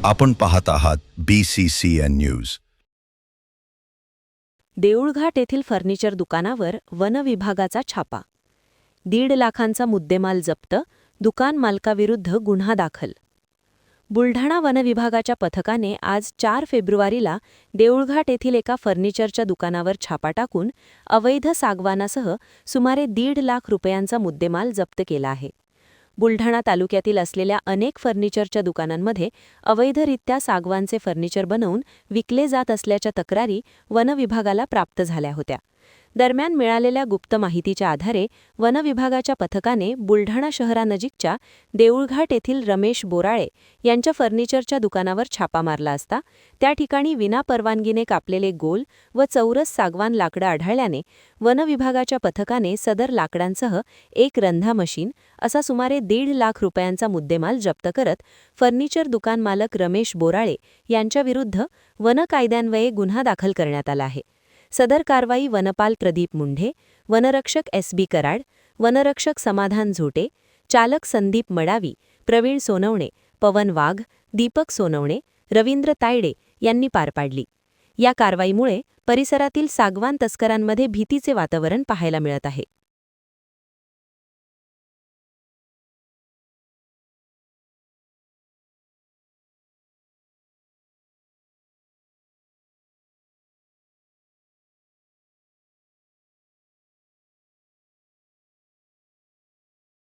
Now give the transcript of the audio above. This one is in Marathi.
आपण पाहत आहात BCCN न्यूज. देऊळघाट येथील फर्निचर दुकानावर वन विभागाचा छापा. 1.5 लाखांचा मुद्देमाल जप्त, दुकान मालकाविरुद्ध गुन्हा दाखल. बुलढाणा वन विभागाच्या पथकाने आज 4 फेब्रुवारीला देऊळघाट येथील एका फर्निचरच्या दुकानावर छापा टाकून अवैध सागवानासह सुमारे 1.5 लाख रुपयांचा मुद्देमाल जप्त केला आहे. बुलढाणा तालुक्यातील असलेल्या अनेक फर्निचरच्या दुकानांमध्ये अवैधरित्या सागवानचे फर्निचर बनवून विकले जात असल्याच्या तक्रारी वन विभागाला प्राप्त झाल्या होत्या. दरम्यान मिळालेल्या गुप्त माहितीच्या आधारे वन विभागाच्या पथकाने बुलढाणा शहरानजीकच्या देऊळघाट येथील रमेश बोराळे यांच्या फर्निचरच्या दुकानावर छापा मारला असता त्या ठिकाणी विनापरवानगीने कापलेले गोल व चौरस सागवान लाकडं आढळल्याने वन विभागाच्या पथकाने सदर लाकडांसह एक रंधा मशीन असा सुमारे 1.5 लाख रुपयांचा मुद्देमाल जप्त करत फर्निचर दुकान मालक रमेश बोराळे यांच्याविरुद्ध वन कायद्यान्वये गुन्हा दाखल करण्यात आला आहे. सदर कारवाई वनपाल प्रदीप मुंढे, वनरक्षक SB कराड, वनरक्षक समाधान झोटे, चालक संदीप मडावी, प्रवीण सोनवणे, पवन वाघ, दीपक सोनवणे, रवींद्र तायडे यांनी पार पाडली. या कारवाईमुळे परिसरातील सागवान तस्करांमध्ये भीतीचे वातावरण पाहायला मिळत आहे.